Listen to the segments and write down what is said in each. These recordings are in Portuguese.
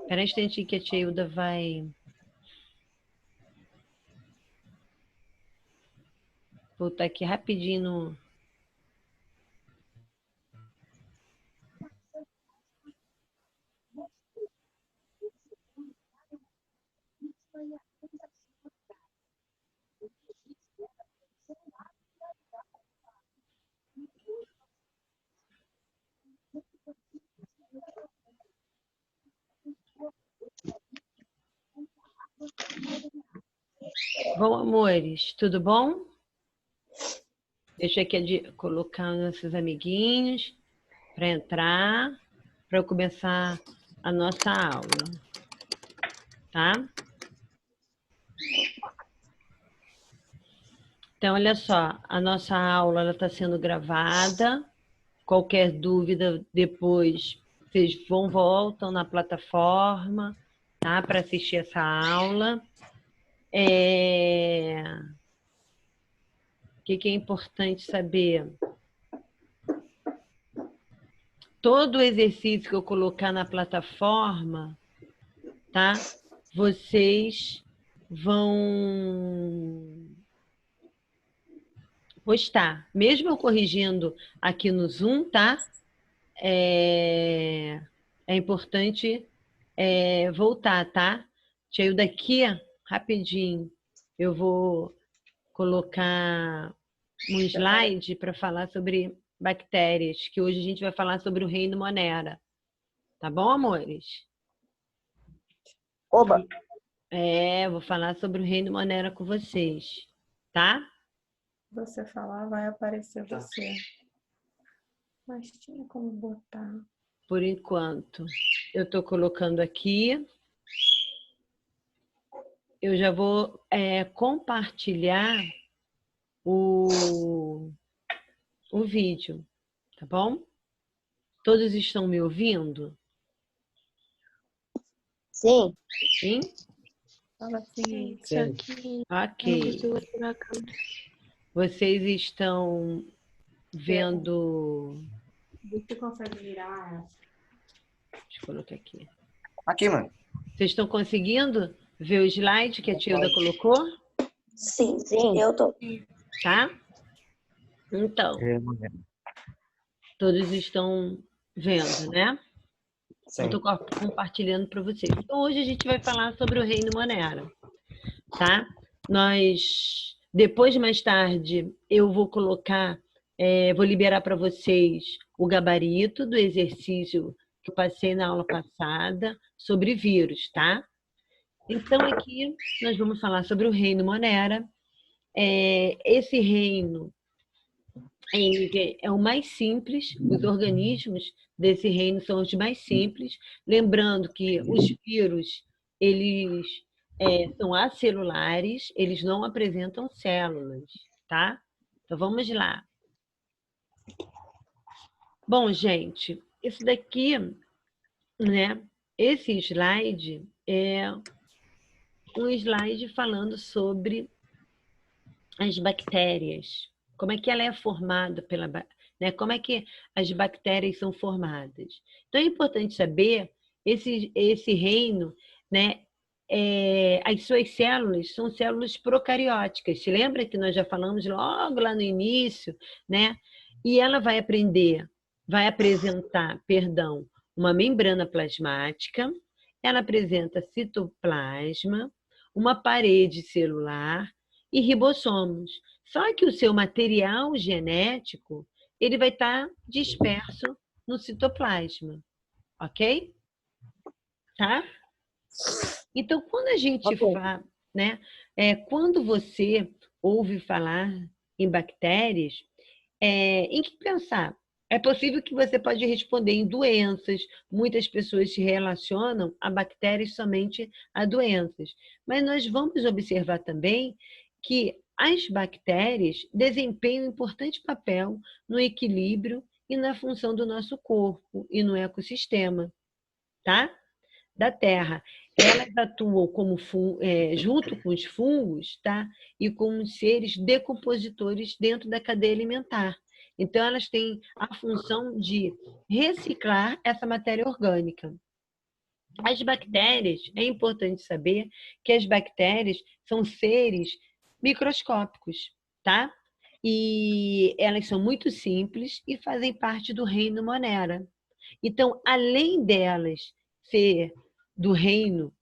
Espera um instantinho que a tia Hilda vai voltar aqui rapidinho no... Bom, amores, tudo bom? Deixa aqui colocar nossos amiguinhos para entrar, para eu começar a nossa aula, tá? Então, olha só, a nossa aula está sendo gravada. Qualquer dúvida, depois vocês voltam na plataforma, tá? Para assistir essa aula. O que é importante saber? Todo exercício que eu colocar na plataforma, tá? Vocês vão postar. Mesmo eu corrigindo aqui no Zoom, tá? É importante voltar, tá? Cheio daqui, rapidinho, eu vou colocar um slide para falar sobre bactérias, que hoje a gente vai falar sobre o reino Monera. Tá bom, amores? Oba! Vou falar sobre o reino Monera com vocês, tá? Você falar, vai aparecer você. Mas tinha como botar. Por enquanto, eu estou colocando aqui. Eu já vou compartilhar o vídeo, tá bom? Todos estão me ouvindo? Sim. Sim? Fala assim, Sim. aqui. Ok. Vocês estão vendo... Você consegue virar? Deixa eu colocar aqui. Aqui, mano. Vocês estão conseguindo ver o slide que a Tilda colocou? Sim, eu tô. Tá? Então, todos estão vendo, né? Sim. Eu estou compartilhando para vocês. Então, hoje a gente vai falar sobre o reino Monera, tá? Depois, mais tarde, eu vou colocar, vou liberar para vocês o gabarito do exercício que eu passei na aula passada sobre vírus, tá? Então, aqui nós vamos falar sobre o reino Monera. Esse reino é o mais simples, os organismos desse reino são os mais simples, lembrando que os vírus, eles são acelulares, eles não apresentam células, tá? Então, vamos lá. Bom, gente, isso daqui, né? Esse slide é um slide falando sobre as bactérias. Como é que ela é formada né? Como é que as bactérias são formadas? Então é importante saber esse reino, né? As suas células são células procarióticas. Se lembra que nós já falamos logo lá no início, né? E ela vai apresentar, uma membrana plasmática, ela apresenta citoplasma, uma parede celular e ribossomos. Só que o seu material genético, ele vai estar disperso no citoplasma, ok? Tá? Então, quando a gente fala, né? Quando você ouve falar em bactérias, em que pensar? É possível que você pode responder em doenças. Muitas pessoas se relacionam a bactérias somente a doenças. Mas nós vamos observar também que as bactérias desempenham um importante papel no equilíbrio e na função do nosso corpo e no ecossistema, tá? Da Terra. Elas atuam como junto com os fungos, tá? E com os seres decompositores dentro da cadeia alimentar. Então, elas têm a função de reciclar essa matéria orgânica. As bactérias, é importante saber que as bactérias são seres microscópicos, tá? E elas são muito simples e fazem parte do reino Monera. Então, além delas ser do reino,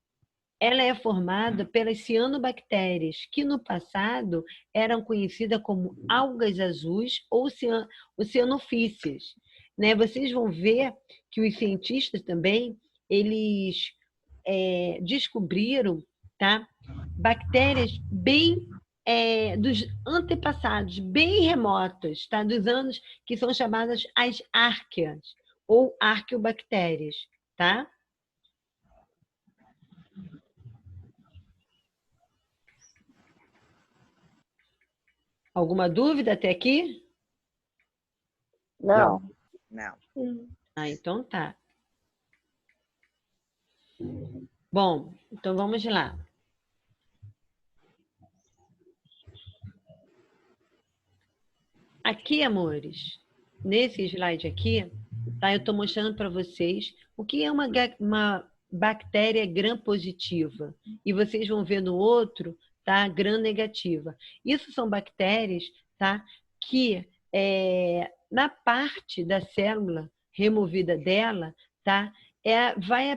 ela é formada pelas cianobactérias, que no passado eram conhecidas como algas azuis ou oceanofíceas. Né? Vocês vão ver que os cientistas também, eles descobriram, tá? Bactérias bem dos antepassados, bem remotas, tá? Dos anos que são chamadas as árqueas ou arqueobactérias, tá? Alguma dúvida até aqui? Não. Não. Ah, então tá. Bom, então vamos lá. Aqui, amores, nesse slide aqui, tá? Eu estou mostrando para vocês o que é uma bactéria gram-positiva. E vocês vão ver no outro, tá? Gram-negativa. Isso são bactérias, tá? Que na parte da célula removida dela, tá? Vai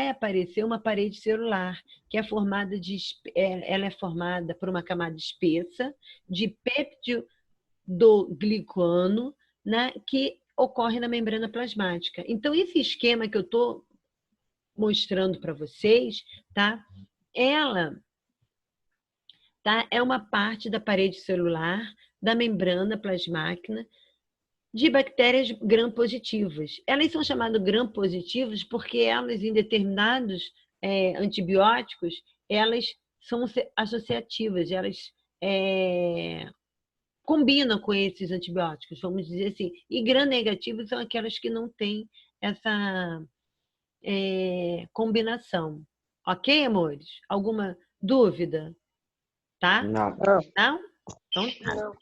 aparecer uma parede celular, que é formada ela é formada por uma camada espessa de péptido do glicano, né, que ocorre na membrana plasmática. Então, esse esquema que eu estou mostrando para vocês, tá? Ela é uma parte da parede celular da membrana plasmática de bactérias gram-positivas. Elas são chamadas gram-positivas porque elas, em determinados antibióticos, elas são associativas, elas combinam com esses antibióticos, vamos dizer assim. E gram-negativas são aquelas que não têm essa combinação. Ok, amores? Alguma dúvida? Tá? Não. Não? Então tá. Não.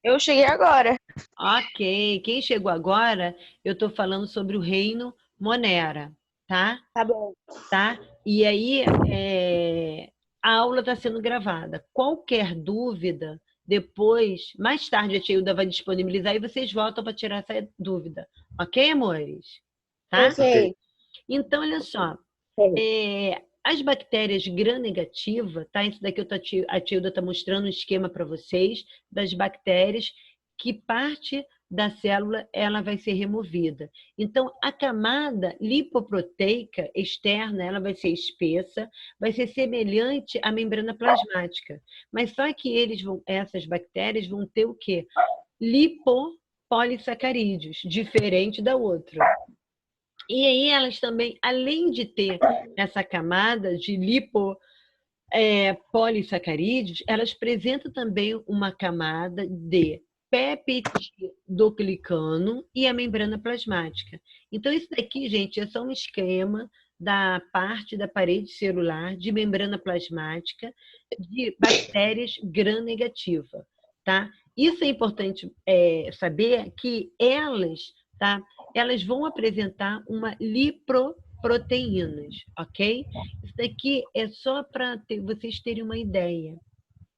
Eu cheguei agora. Ok. Quem chegou agora, eu estou falando sobre o reino Monera, tá? Tá bom. Tá? E aí, a aula está sendo gravada. Qualquer dúvida, depois, mais tarde, a tia Hilda vai disponibilizar e vocês voltam para tirar essa dúvida. Ok, amores? Tá? Ok. Então, olha só. As bactérias gram-negativas, tá? Isso daqui a tia Hilda está mostrando um esquema para vocês das bactérias que parte da célula ela vai ser removida. Então, a camada lipoproteica externa ela vai ser espessa, vai ser semelhante à membrana plasmática. Mas só que essas bactérias vão ter o quê? Lipopolissacarídeos, diferente da outra. E aí elas também, além de ter essa camada de lipopolissacarídeos, elas apresentam também uma camada de peptidoglicano e a membrana plasmática. Então, isso daqui, gente, é só um esquema da parte da parede celular de membrana plasmática de bactérias gram-negativa, tá? Isso é importante saber que elas, tá? Elas vão apresentar uma lipoproteínas, ok? Isso daqui é só para vocês terem uma ideia,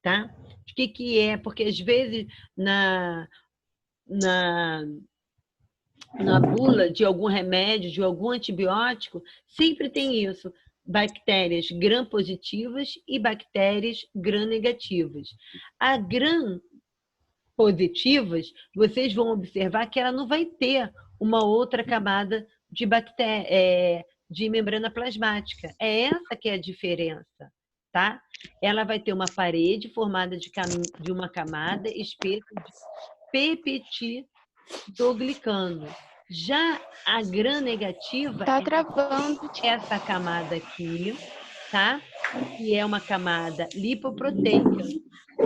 tá? O que é? Porque às vezes na bula de algum remédio, de algum antibiótico, sempre tem isso. Bactérias gram-positivas e bactérias gram-negativas. A gram-positivas, vocês vão observar que ela não vai ter uma outra camada de de membrana plasmática. É essa que é a diferença, tá? Ela vai ter uma parede formada de uma camada espessa de peptidoglicano. Já a gram-negativa Tá travando. essa camada aqui, tá? Que é uma camada lipoproteica.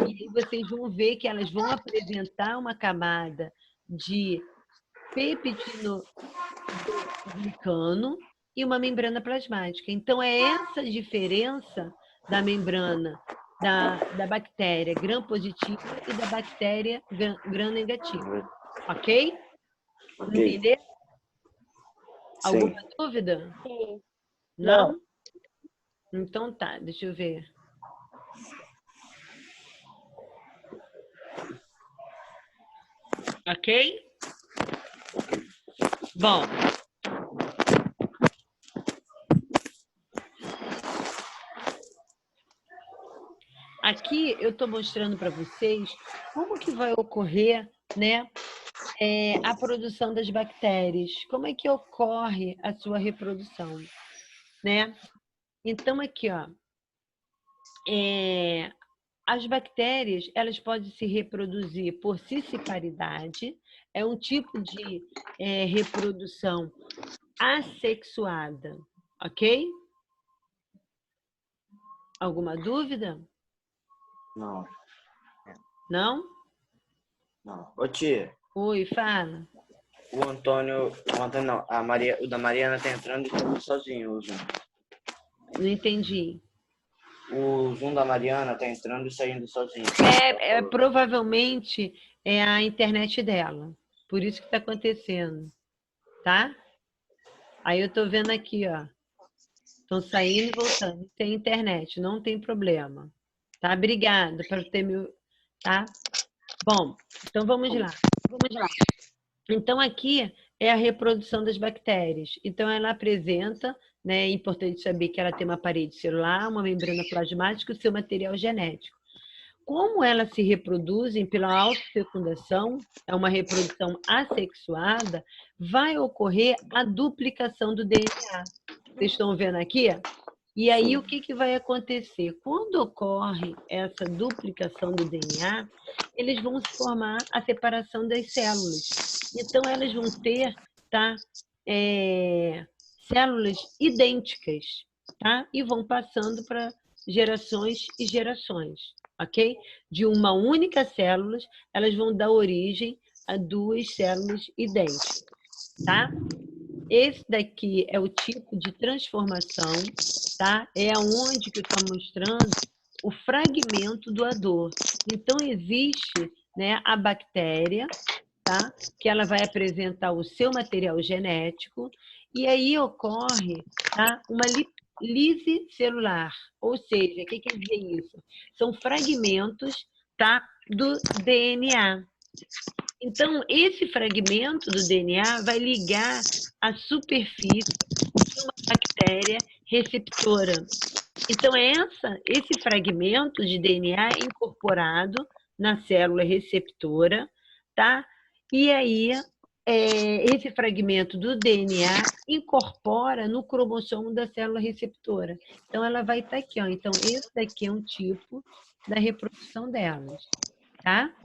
E aí vocês vão ver que elas vão apresentar uma camada de peptidoglicano e uma membrana plasmática. Então, é essa diferença da membrana da bactéria gram-positiva e da bactéria gram-negativa. Ok? Ok. Entendeu? Sim. Alguma dúvida? Sim. Não? Então tá, deixa eu ver. Ok? Bom. Aqui eu estou mostrando para vocês como que vai ocorrer, né, a produção das bactérias. Como é que ocorre a sua reprodução, né? Então aqui, ó, as bactérias, elas podem se reproduzir por cisciparidade, é um tipo de reprodução assexuada, ok? Alguma dúvida? Não, Não? não. Ô, tia, Oi, fala. o Antônio não, o da Mariana tá entrando e saindo sozinho, o Zoom. Não entendi. O Zoom da Mariana tá entrando e saindo sozinho. Provavelmente é a internet dela. Por isso que está acontecendo, tá? Aí eu tô vendo aqui, ó. Estão saindo e voltando. Tem internet, não tem problema. Tá? Obrigada por ter me... Tá? Bom, então vamos lá. Então aqui é a reprodução das bactérias. Então ela apresenta, né, é importante saber que ela tem uma parede celular, uma membrana plasmática e o seu material genético. Como elas se reproduzem pela autofecundação, é uma reprodução assexuada, vai ocorrer a duplicação do DNA. Vocês estão vendo aqui? E aí, o que vai acontecer? Quando ocorre essa duplicação do DNA, eles vão se formar a separação das células. Então, elas vão ter, tá, células idênticas, tá? E vão passando para gerações e gerações, ok? De uma única célula, elas vão dar origem a duas células idênticas, tá? Esse daqui é o tipo de transformação, tá? É onde que está mostrando o fragmento doador. Então, existe, né, a bactéria, tá? Que ela vai apresentar o seu material genético, e aí ocorre, tá, uma lise celular. Ou seja, o que quer dizer isso? São fragmentos, tá, do DNA. Então, esse fragmento do DNA vai ligar a superfície de uma bactéria receptora. Então, esse fragmento de DNA é incorporado na célula receptora, tá? E aí, esse fragmento do DNA incorpora no cromossomo da célula receptora. Então, ela vai estar aqui, ó. Então, esse daqui é um tipo da reprodução delas, tá?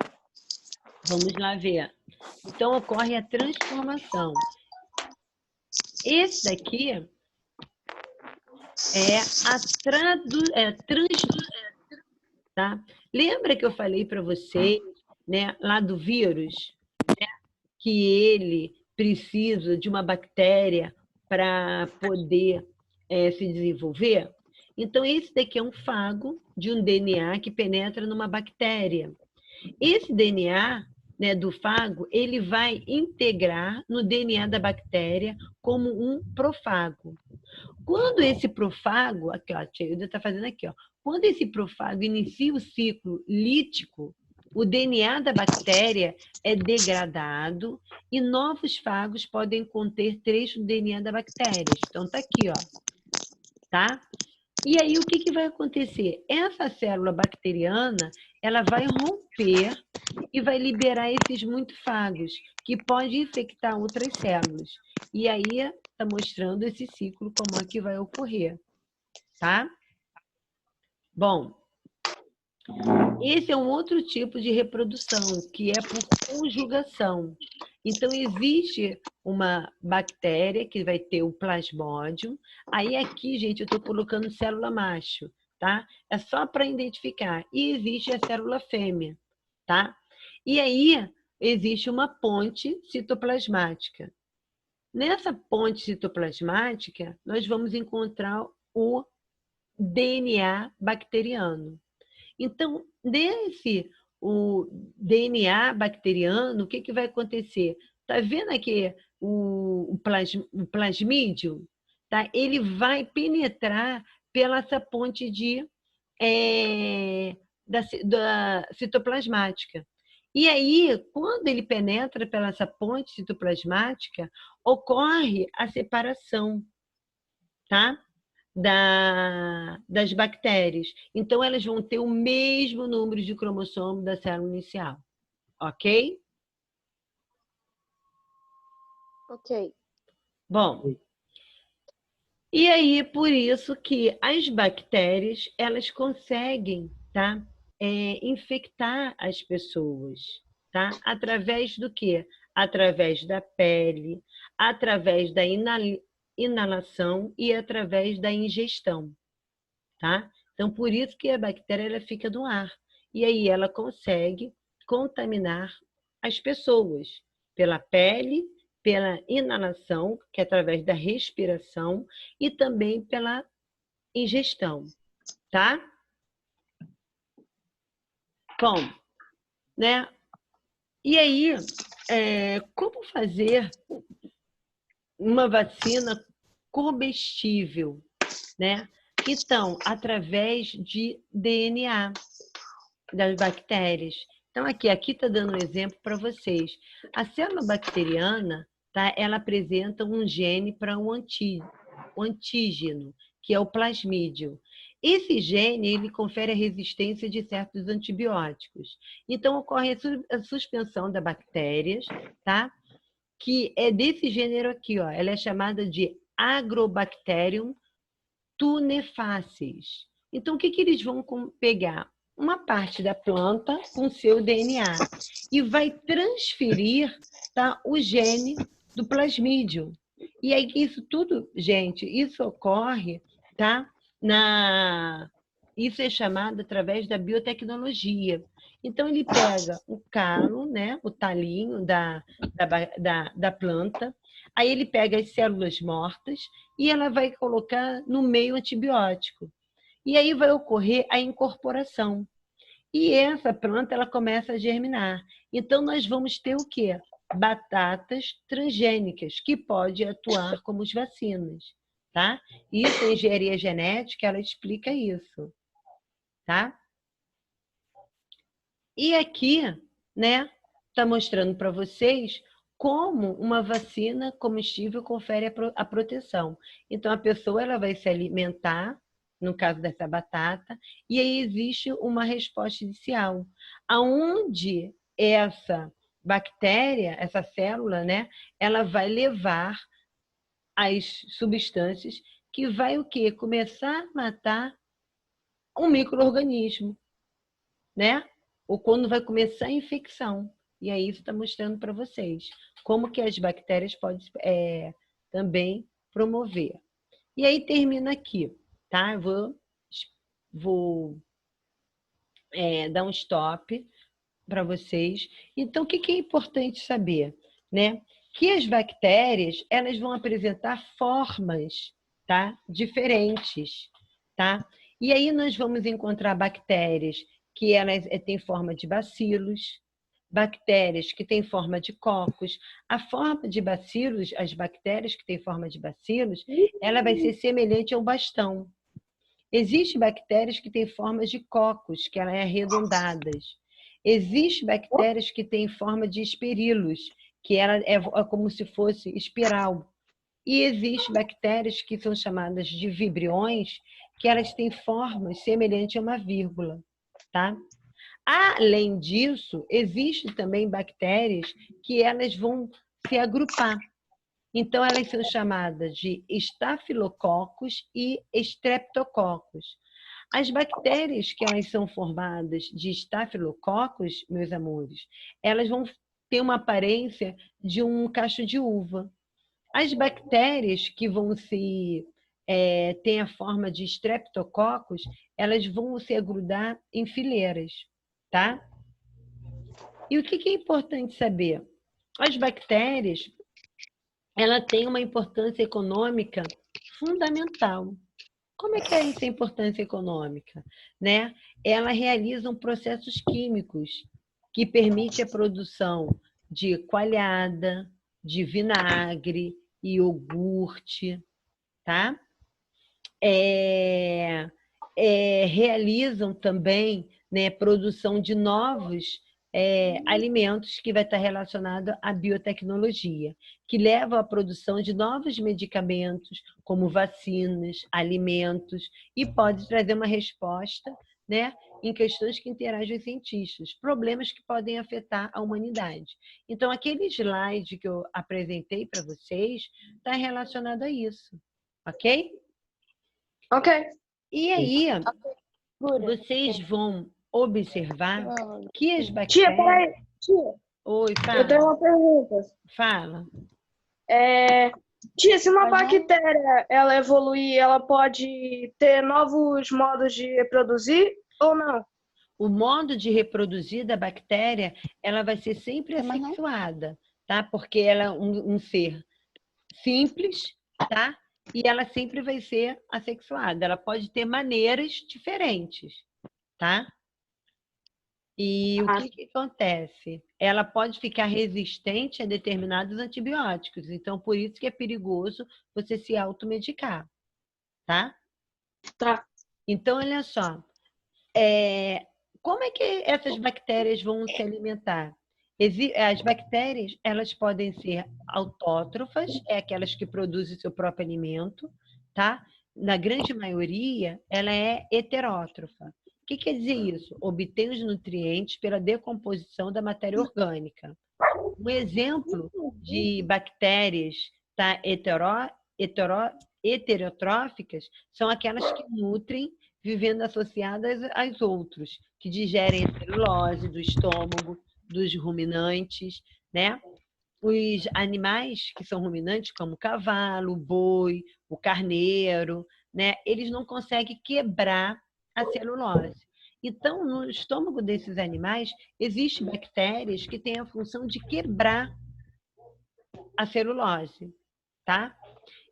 Vamos lá ver. Então, ocorre a transformação. Esse daqui é a transdução, tá? Lembra que eu falei para vocês, né, lá do vírus, né, que ele precisa de uma bactéria para poder se desenvolver? Então, esse daqui é um fago de um DNA que penetra numa bactéria. Esse DNA, né, do fago, ele vai integrar no DNA da bactéria como um profago. Quando esse profago, aqui, ó, a tia Hilda está fazendo aqui, ó, quando esse profago inicia o ciclo lítico, o DNA da bactéria é degradado e novos fagos podem conter trechos do DNA da bactéria. Então, tá aqui, ó, tá? E aí, o que vai acontecer? Essa célula bacteriana, ela vai romper e vai liberar esses multifagos, que pode infectar outras células. E aí, está mostrando esse ciclo, como é que vai ocorrer, tá? Bom, esse é um outro tipo de reprodução, que é por conjugação. Então, existe uma bactéria que vai ter o plasmódio. Aí, aqui, gente, eu estou colocando célula macho, tá? É só para identificar. E existe a célula fêmea, tá? E aí, existe uma ponte citoplasmática. Nessa ponte citoplasmática, nós vamos encontrar o DNA bacteriano. Então, o DNA bacteriano, o que vai acontecer? Tá vendo aqui o plasmídio? Tá? Ele vai penetrar pela essa ponte da citoplasmática. E aí, quando ele penetra pela essa ponte citoplasmática, ocorre a separação, tá? Das bactérias. Então, elas vão ter o mesmo número de cromossomo da célula inicial. Ok? Ok. Bom, e aí, por isso que as bactérias, elas conseguem, tá? Infectar as pessoas, tá? Através do quê? Através da pele, através da inalação e através da ingestão, tá? Então, por isso que a bactéria ela fica no ar. E aí ela consegue contaminar as pessoas pela pele, pela inalação, que é através da respiração, e também pela ingestão, tá? Bom, né? E aí, como fazer uma vacina comestível, né? Então, através de DNA das bactérias. Então, aqui está dando um exemplo para vocês. A célula bacteriana, tá? Ela apresenta um gene para um antígeno, que é o plasmídio. Esse gene ele confere a resistência de certos antibióticos. Então, ocorre a suspensão das bactérias, tá? Que é desse gênero aqui, ó. Ela é chamada de Agrobacterium tumefacies. Então, o que eles vão pegar? Uma parte da planta com seu DNA e vai transferir, tá, o gene do plasmídio. E aí, isso tudo, gente, isso ocorre, tá? Isso é chamado através da biotecnologia. Então, ele pega o calo, né, o talinho da planta, aí ele pega as células mortas e ela vai colocar no meio antibiótico. E aí vai ocorrer a incorporação. E essa planta ela começa a germinar. Então, nós vamos ter o quê? Batatas transgênicas, que pode atuar como as vacinas, tá? Isso, a engenharia genética, ela explica isso, tá? E aqui, né, está mostrando para vocês como uma vacina comestível confere a proteção. Então, a pessoa ela vai se alimentar, no caso dessa batata, e aí existe uma resposta inicial, aonde essa bactéria, essa célula, né, ela vai levar as substâncias que vai o quê? Começar a matar um micro-organismo, né? Ou quando vai começar a infecção. E aí isso está mostrando para vocês como que as bactérias podem também promover. E aí termina aqui, tá? Eu vou dar um stop para vocês. Então, o que é importante saber? Né? Que as bactérias elas vão apresentar formas, tá? Diferentes. Tá? E aí nós vamos encontrar bactérias que elas têm forma de bacilos, bactérias que têm forma de cocos. A forma de bacilos, as bactérias que têm forma de bacilos, ela vai ser semelhante a um bastão. Existem bactérias que têm formas de cocos, que elas são arredondadas. Existem bactérias que têm forma de espirilos, que ela é como se fosse espiral. E existem bactérias que são chamadas de vibriões, que elas têm formas semelhantes a uma vírgula, tá? Além disso, existem também bactérias que elas vão se agrupar. Então, elas são chamadas de estafilococos e streptococos. As bactérias que elas são formadas de estafilococos, meus amores, elas vão ter uma aparência de um cacho de uva. As bactérias que vão ter a forma de streptococos, elas vão se agrudar em fileiras, tá? E o que é importante saber? As bactérias, ela tem uma importância econômica fundamental. Como é que é essa importância econômica? Né? Ela realiza processos químicos que permitem a produção de coalhada, de vinagre, iogurte, tá? Realizam também, né, produção de novos alimentos que vai estar relacionado à biotecnologia, que levam à produção de novos medicamentos, como vacinas, alimentos, e pode trazer uma resposta, né, em questões que interagem os cientistas, problemas que podem afetar a humanidade. Então, aquele slide que eu apresentei para vocês está relacionado a isso, ok? Ok. E aí, vocês vão observar que as Tia, bactérias... peraí. Tia, Oi, eu tenho fala. uma pergunta. Fala. Tia, se uma bactéria ela evoluir, ela pode ter novos modos de reproduzir ou não? O modo de reproduzir da bactéria, ela vai ser sempre assexuada, tá? Porque ela é um ser simples, tá? E ela sempre vai ser assexuada. Ela pode ter maneiras diferentes, tá? E o que acontece? Ela pode ficar resistente a determinados antibióticos. Então, por isso que é perigoso você se automedicar, tá? Tá. Então, olha só. Como é que essas bactérias vão se alimentar? As bactérias, elas podem ser autótrofas, é aquelas que produzem seu próprio alimento, tá? Na grande maioria, ela é heterótrofa. O que quer dizer isso? Obtém os nutrientes pela decomposição da matéria orgânica. Um exemplo de bactérias, tá, heterotróficas são aquelas que nutrem vivendo associadas aos outros, que digerem a celulose do estômago, dos ruminantes, né? Os animais que são ruminantes, como o cavalo, o boi, o carneiro, né? Eles não conseguem quebrar a celulose. Então, no estômago desses animais, existem bactérias que têm a função de quebrar a celulose, tá?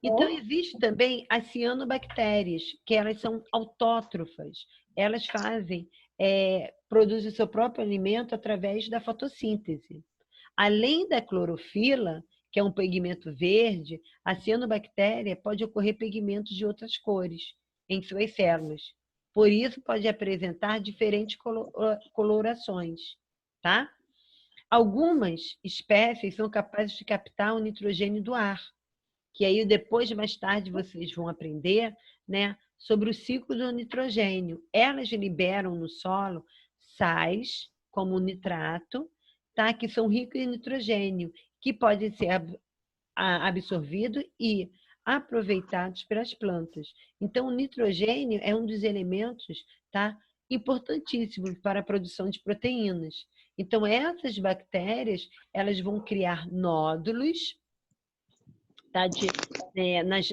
Então, existe também as cianobactérias, que elas são autótrofas. Elas produzem o seu próprio alimento através da fotossíntese. Além da clorofila, que é um pigmento verde, a cianobactéria pode ocorrer pigmentos de outras cores em suas células. Por isso, pode apresentar diferentes colorações, tá? Algumas espécies são capazes de captar o nitrogênio do ar, que aí depois, mais tarde, vocês vão aprender, né, sobre o ciclo do nitrogênio. Elas liberam no solo sais, como o nitrato, tá, que são ricos em nitrogênio, que podem ser absorvidos e aproveitados pelas plantas. Então, o nitrogênio é um dos elementos, tá, importantíssimos para a produção de proteínas. Então, essas bactérias, elas vão criar nódulos, tá,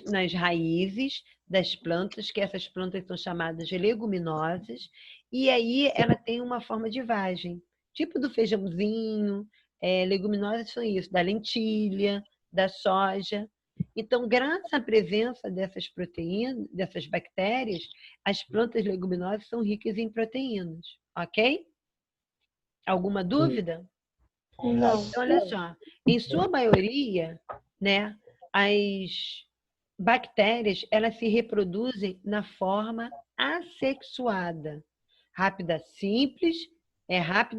nas raízes das plantas, que essas plantas são chamadas de leguminosas, e aí ela tem uma forma de vagem, tipo do feijãozinho. Leguminosas são isso, da lentilha, da soja. Então, graças à presença dessas proteínas, dessas bactérias, as plantas leguminosas são ricas em proteínas, ok? Alguma dúvida? Não. Então, olha só, em sua maioria, né, as bactérias, elas se reproduzem na forma assexuada. Rápida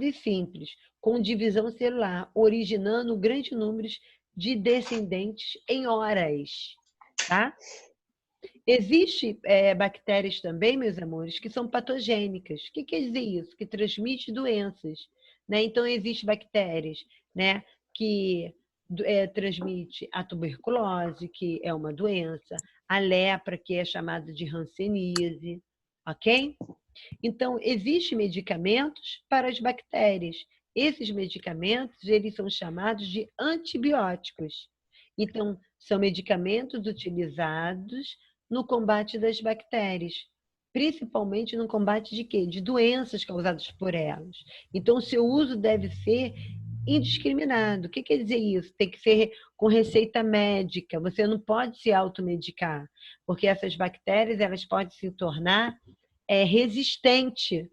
e simples, com divisão celular, originando um grande número de descendentes em horas, tá? Existem bactérias também, meus amores, que são patogênicas. O que quer dizer isso? Que transmite doenças, né? Então, existem bactérias, né, que transmite a tuberculose, que é uma doença, a lepra, que é chamada de hanseníase, ok? Então, existem medicamentos para as bactérias. Esses medicamentos, eles são chamados de antibióticos. Então, são medicamentos utilizados no combate das bactérias, principalmente no combate de quê? De doenças causadas por elas. Então, o seu uso deve ser indiscriminado. O que quer dizer isso? Tem que ser com receita médica. Você não pode se automedicar, porque essas bactérias elas podem se tornar resistentes,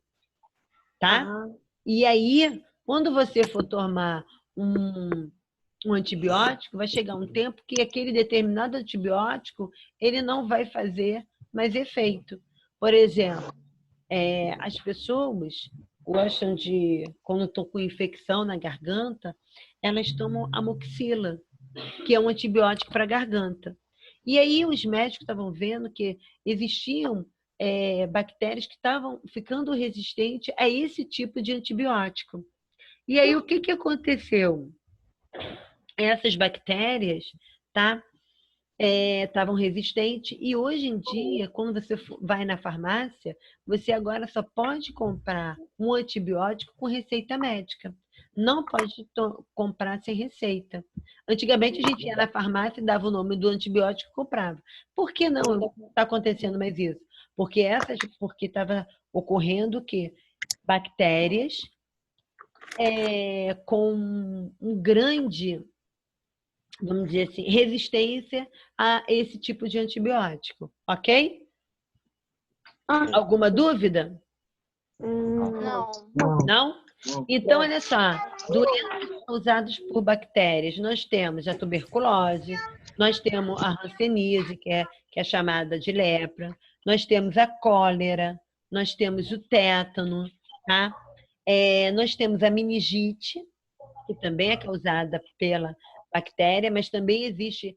tá? Ah, E aí, quando você for tomar um antibiótico, vai chegar um tempo que aquele determinado antibiótico ele não vai fazer mais efeito. Por exemplo, as pessoas gostam de, quando estão com infecção na garganta, elas tomam amoxila, que é um antibiótico para a garganta. E aí os médicos estavam vendo que existiam bactérias que estavam ficando resistentes a esse tipo de antibiótico. E aí o que aconteceu? Essas bactérias, tá? Estavam resistentes e hoje em dia, quando você vai na farmácia, você agora só pode comprar um antibiótico com receita médica. Não pode comprar sem receita. Antigamente a gente ia na farmácia e dava o nome do antibiótico e comprava. Por que não está acontecendo mais isso? Porque estava ocorrendo o quê? Bactérias com um grande, vamos dizer assim, resistência a esse tipo de antibiótico, ok? Alguma dúvida? Não. Não? Então, olha só, doenças causadas por bactérias, nós temos a tuberculose, nós temos a hanseníase, que é chamada de lepra, nós temos a cólera, nós temos o tétano, tá? Nós temos a meningite, que também é causada pela bactéria, mas também existe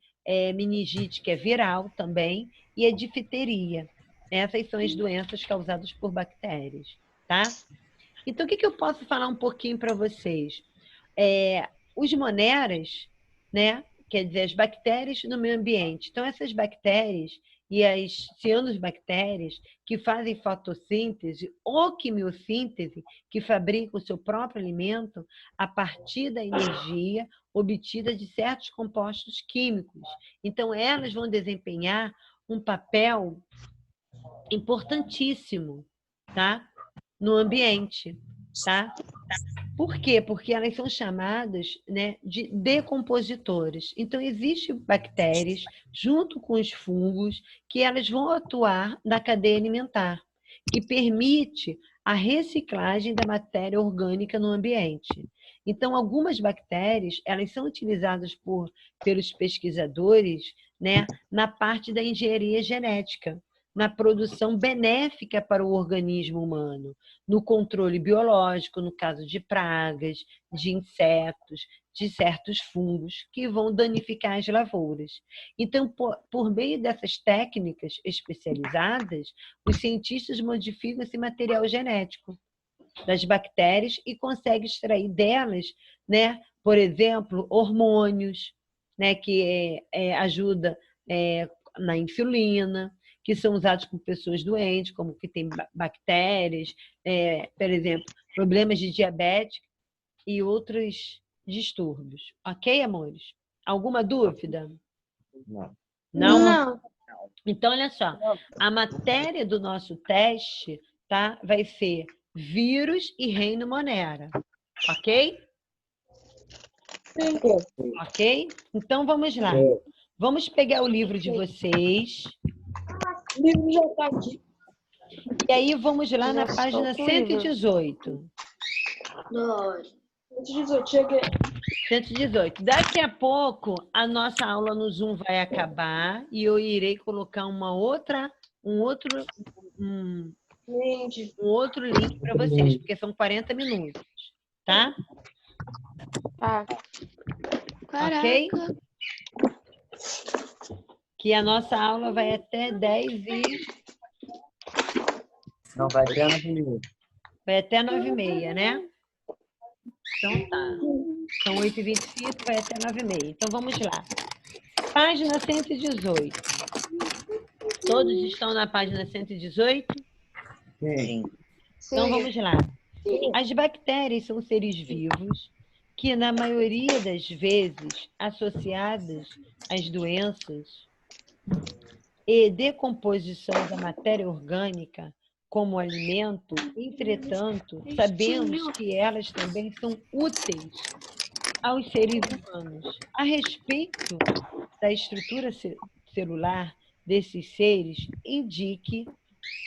meningite, que é viral também, e a difteria. Essas são as doenças causadas por bactérias, tá? Então, o que eu posso falar um pouquinho para vocês? Os moneras, né? Quer dizer, as bactérias no meio ambiente. Então, essas bactérias e as cianobactérias que fazem fotossíntese ou quimiossíntese, que fabricam o seu próprio alimento a partir da energia obtida de certos compostos químicos. Então, elas vão desempenhar um papel importantíssimo, tá? No ambiente, tá? Por quê? Porque elas são chamadas, né, de decompositores. Então, existem bactérias, junto com os fungos, que elas vão atuar na cadeia alimentar, que permite a reciclagem da matéria orgânica no ambiente. Então, algumas bactérias, elas são utilizadas pelos pesquisadores, né, na parte da engenharia genética, na produção benéfica para o organismo humano, no controle biológico, no caso de pragas, de insetos, de certos fungos que vão danificar as lavouras. Então, por meio dessas técnicas especializadas, os cientistas modificam esse material genético das bactérias e conseguem extrair delas, né, por exemplo, hormônios, né, que ajuda na insulina, que são usados por pessoas doentes, como que tem bactérias, por exemplo, problemas de diabetes e outros distúrbios. Ok, amores? Alguma dúvida? Não. Não? Então, olha só, a matéria do nosso teste, tá, vai ser vírus e reino monera. Ok? Sim. Ok? Então, vamos lá. Vamos pegar o livro de vocês. O livro já está aqui. E aí, vamos lá na Já página estou com o livro. 118. 118, cheguei. 118. Daqui a pouco, a nossa aula no Zoom vai acabar e eu irei colocar um outro link para vocês, porque são 40 minutos, tá? Tá. Ok? Que a nossa aula vai até 10 e... Não vai ter 9 minutos. Vai até 9h30, né? Então tá. São 8h25, vai até 9h30. Então vamos lá. Página 118. Todos estão na página 118? Sim. Então vamos lá. As bactérias são seres vivos que, na maioria das vezes, associadas às doenças e decomposição da matéria orgânica como alimento, entretanto, sabemos que elas também são úteis aos seres humanos. A respeito da estrutura celular desses seres, indique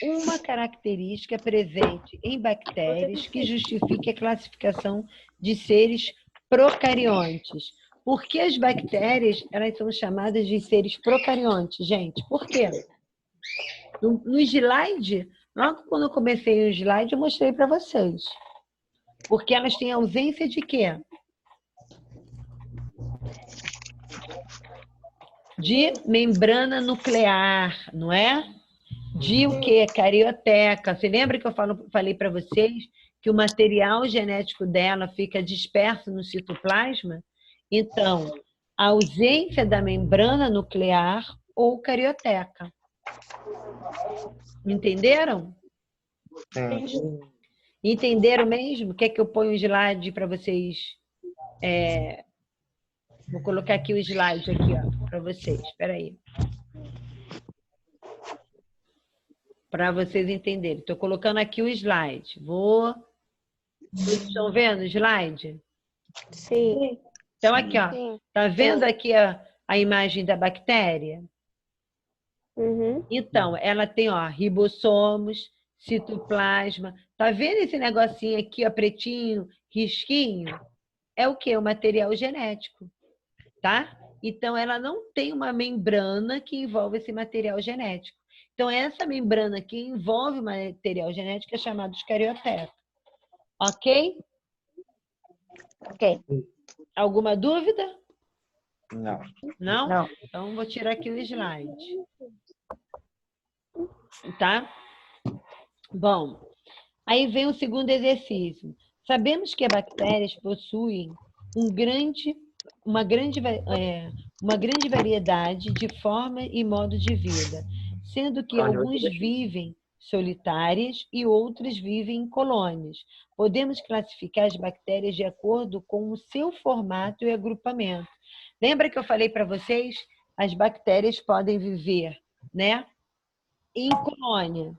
uma característica presente em bactérias que justifique a classificação de seres procariontes. Por que as bactérias elas são chamadas de seres procariontes, gente? Por quê? No slide, logo quando eu comecei o slide, eu mostrei para vocês. Porque elas têm ausência de quê? De membrana nuclear, não é? De o quê? Carioteca. Você lembra que eu falei para vocês que o material genético dela fica disperso no citoplasma? Então, a ausência da membrana nuclear ou carioteca. Entenderam? Sim. Entenderam mesmo? Quer que eu ponha um slide para vocês? Vou colocar aqui o slide aqui, ó, para vocês. Espera aí. Para vocês entenderem. Estou colocando aqui o slide. Vocês estão vendo o slide? Sim. Então, aqui, ó. Sim. Tá vendo aqui a imagem da bactéria? Uhum. Então, ela tem, ó, ribossomos, citoplasma. Tá vendo esse negocinho aqui, ó, pretinho, risquinho? É o quê? O material genético, tá? Então, ela não tem uma membrana que envolve esse material genético. Então, essa membrana que envolve o material genético é chamada de carioteca. Ok? Ok. Alguma dúvida? Não. Não? Não. Então, vou tirar aqui o slide. Tá? Bom, aí vem o segundo exercício. Sabemos que as bactérias possuem uma grande variedade de forma e modo de vida, sendo que alguns vivem solitárias e outras vivem em colônias. Podemos classificar as bactérias de acordo com o seu formato e agrupamento. Lembra que eu falei para vocês? As bactérias podem viver, né, em colônia.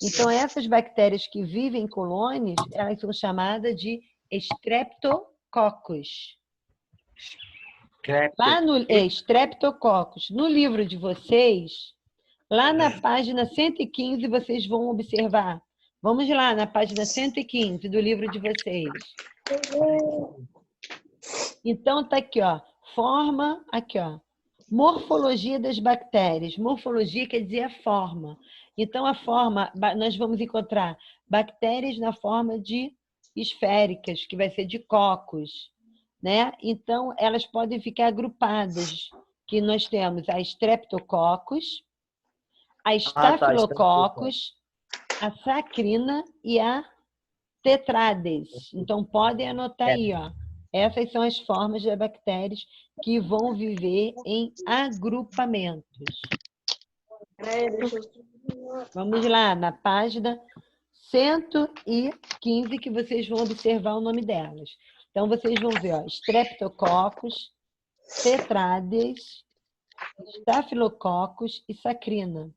Então, essas bactérias que vivem em colônias, elas são chamadas de Streptococcus. Lá no Streptococcus, no livro de vocês, lá na página 115, vocês vão observar. Vamos lá, na página 115 do livro de vocês. Então, tá aqui, ó. Forma, aqui, ó. Morfologia das bactérias. Morfologia quer dizer a forma. Então, a forma, nós vamos encontrar bactérias na forma de esféricas, que vai ser de cocos, né? Então, elas podem ficar agrupadas, que nós temos a Streptococcus, a Staphylococcus, a Saccharina e a Tetrades. Então, podem anotar aí, ó. Essas são as formas de bactérias que vão viver em agrupamentos. Vamos lá, na página 115, que vocês vão observar o nome delas. Então, vocês vão ver, ó, Streptococcus, Tetrades, Staphylococcus e Saccharina.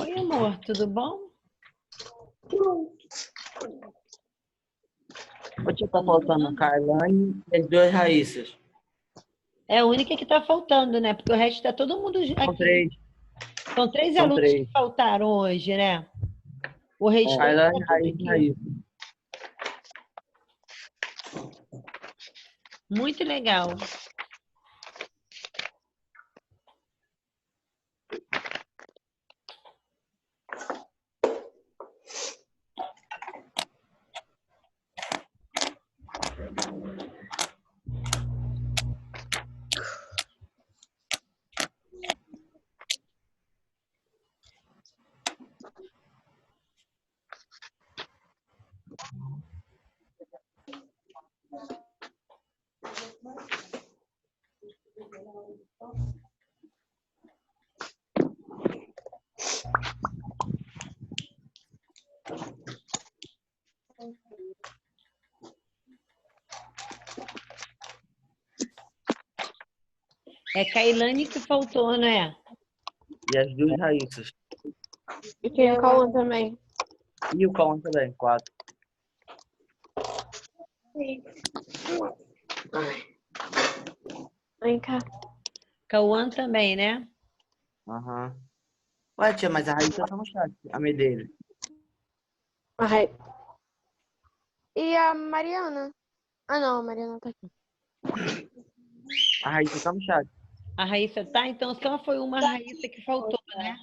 Oi, amor, tudo bom? O que tá faltando? Carlane e as duas Raíssas. É a única que está faltando, né? Porque o resto está todo mundo São aqui. três. São três São alunos três. que faltaram hoje, né? O restante Carlane, tá tudo Raíssa e aqui. Raíssa. Muito legal. É Kailane que faltou, né? E as duas Raíssas. E tem o Cauã também. E o Cauã também, 4. Vem cá. Cauã também, né? Aham. Ué, tia, mas a Raíssa tá no chat. A Medeiros. Ai. E a Mariana? Ah, não, a Mariana tá aqui. A Raíssa tá no chat. A Raíssa tá? Então só foi uma Raíssa que faltou, né?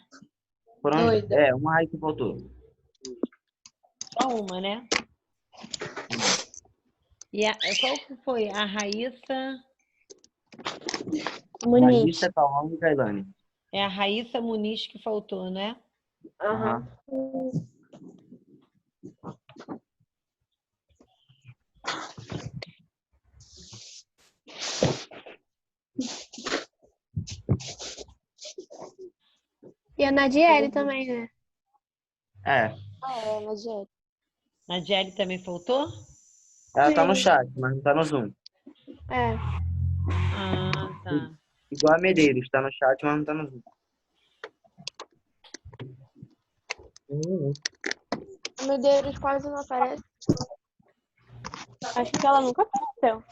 Foram, Doida. uma Raíssa faltou. Só uma, né? E qual que foi? A Raíssa... Muniz. Raíssa, Cauã e Kailane. É a Raíssa Muniz que faltou, né? Aham. E a Nadiele também, né? É. Ah, é, a Nadiele. A Jelly também faltou? Ela tá no chat, mas não tá no Zoom. É. Ah, tá. Igual a Medeiros, tá no chat, mas não tá no Zoom. A Medeiros quase não aparece. Acho que ela nunca apareceu.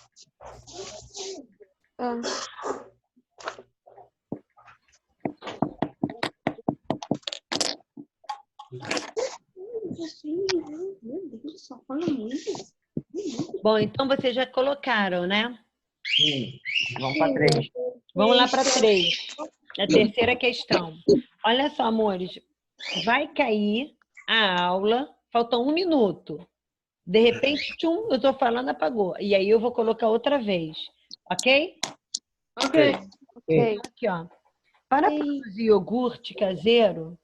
Ah. Bom, então vocês já colocaram, né? Sim. Vamos pra 3. Vamos lá para 3. A terceira questão. Olha só, amores. Vai cair a aula. Falta 1 minuto. De repente, tchum, eu tô falando, apagou. E aí eu vou colocar outra vez. Ok? Ok. Aqui, ó. Para produzir iogurte caseiro,